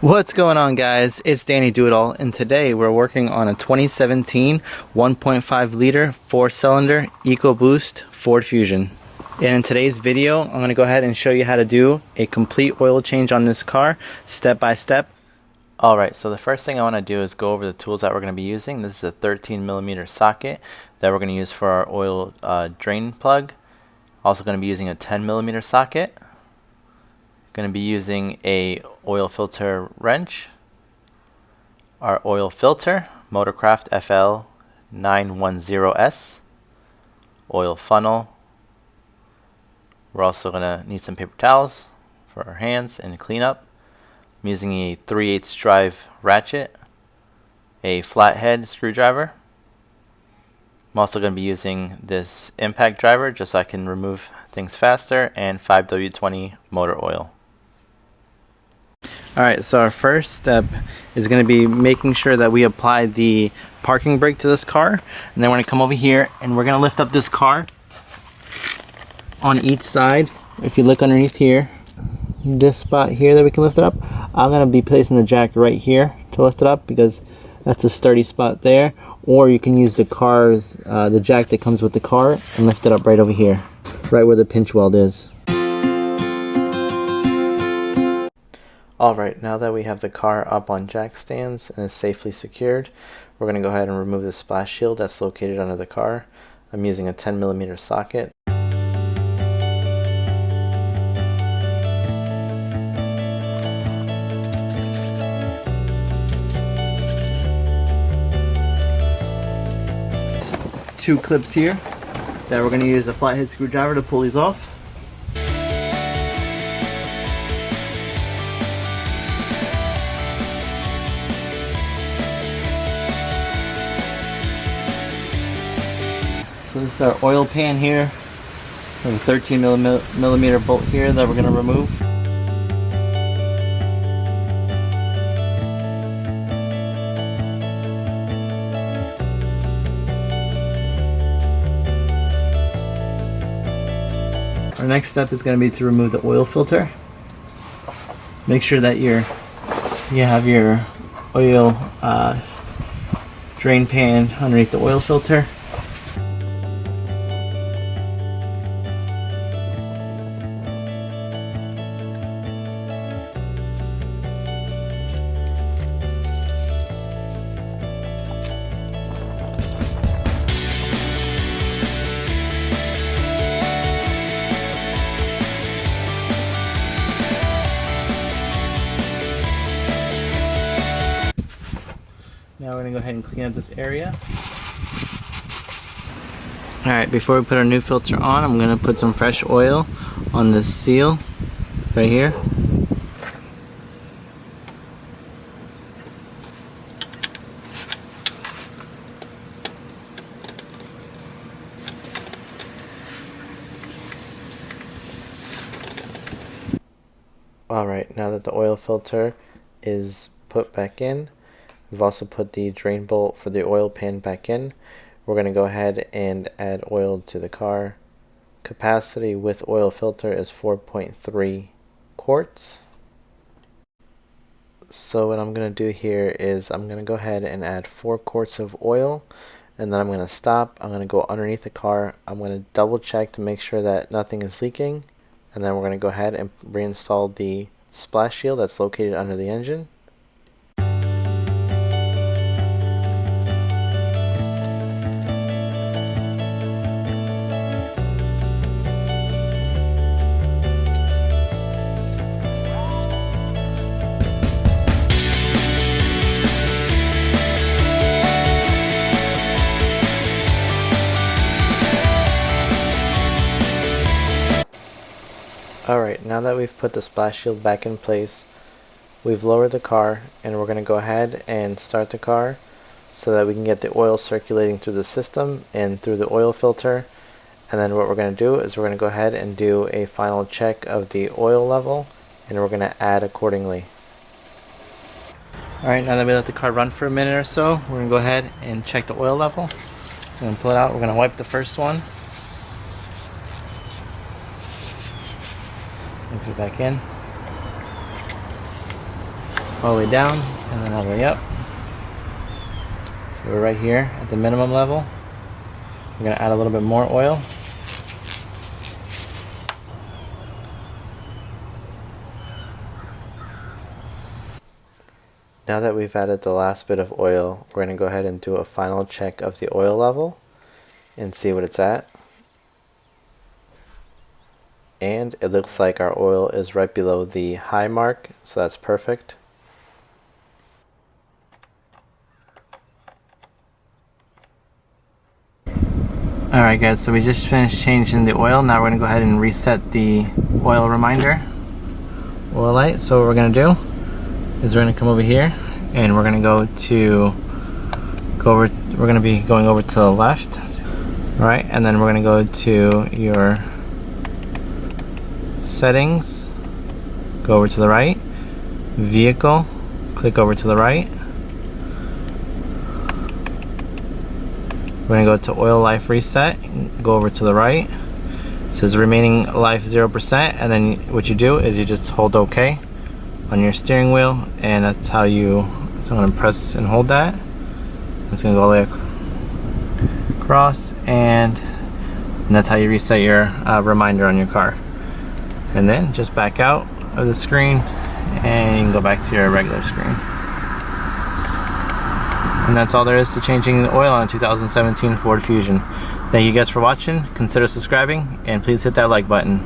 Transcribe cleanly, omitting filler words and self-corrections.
What's going on, guys? It's Danny Do-It-All, and today we're working on a 2017 1.5 liter 4-cylinder EcoBoost Ford Fusion. And in today's video, I'm going to go ahead and show you how to do a complete oil change on this car, step by step. Alright, so the first thing I want to do is go over the tools that we're going to be using. This is a 13mm socket that we're going to use for our oil drain plug. Also going to be using a 10mm socket. Going to be using a oil filter wrench, our oil filter, Motorcraft FL910S, oil funnel. We're also going to need some paper towels for our hands and cleanup. I'm using a 3/8 drive ratchet, a flathead screwdriver. I'm also going to be using this impact driver just so I can remove things faster, and 5W20 motor oil. Alright, so our first step is going to be making sure that we apply the parking brake to this car. And then we're going to come over here and we're going to lift up this car on each side. If you look underneath here, this spot here that we can lift it up, I'm going to be placing the jack right here to lift it up because that's a sturdy spot there. Or you can use the jack that comes with the car and lift it up right over here, right where the pinch weld is. Alright, now that we have the car up on jack stands and is safely secured, we're going to go ahead and remove the splash shield that's located under the car. I'm using a 10mm socket. Two clips here that we're going to use a flathead screwdriver to pull these off. So this is our oil pan here, with a 13mm bolt here that we're going to remove. Our next step is going to be to remove the oil filter. Make sure that you have your oil drain pan underneath the oil filter. Now we're going to go ahead and clean up this area. Alright, before we put our new filter on, I'm going to put some fresh oil on this seal right here. Alright, now that the oil filter is put back in, we've also put the drain bolt for the oil pan back in. We're going to go ahead and add oil to the car. Capacity with oil filter is 4.3 quarts. So what I'm going to do here is I'm going to go ahead and add 4 quarts of oil, and then I'm going to stop. I'm going to go underneath the car. I'm going to double check to make sure that nothing is leaking, and then we're going to go ahead and reinstall the splash shield that's located under the engine. Alright, now that we've put the splash shield back in place, we've lowered the car, and we're going to go ahead and start the car so that we can get the oil circulating through the system and through the oil filter. And then what we're going to do is we're going to go ahead and do a final check of the oil level, and we're going to add accordingly. Alright, now that we let the car run for a minute or so, we're going to go ahead and check the oil level. So I'm going to pull it out. We're going to wipe the first one. And put it back in. all the way down and then all the way up. So we're right here at the minimum level. We're going to add a little bit more oil. Now that we've added the last bit of oil, we're going to go ahead and do a final check of the oil level and see what it's at. And it looks like our oil is right below the high mark, so that's perfect. Alright guys, so we just finished changing the oil. Now we're going to go ahead and reset the oil reminder oil light. So what we're going to do is we're going to come over here and we're going to we're going to be going over to the left, right, and then we're going to go to your settings, go over to the right, vehicle, click over to the right. We're going to go to oil life reset, go over to the right. It says remaining life 0%, and then what you do is you just hold OK on your steering wheel, and that's how you, so I'm going to press and hold that. It's going to go all the way across, and that's how you reset your reminder on your car. And then just back out of the screen and you can go back to your regular screen. And that's all there is to changing the oil on a 2017 Ford Fusion. Thank you guys for watching. Consider subscribing and please hit that like button.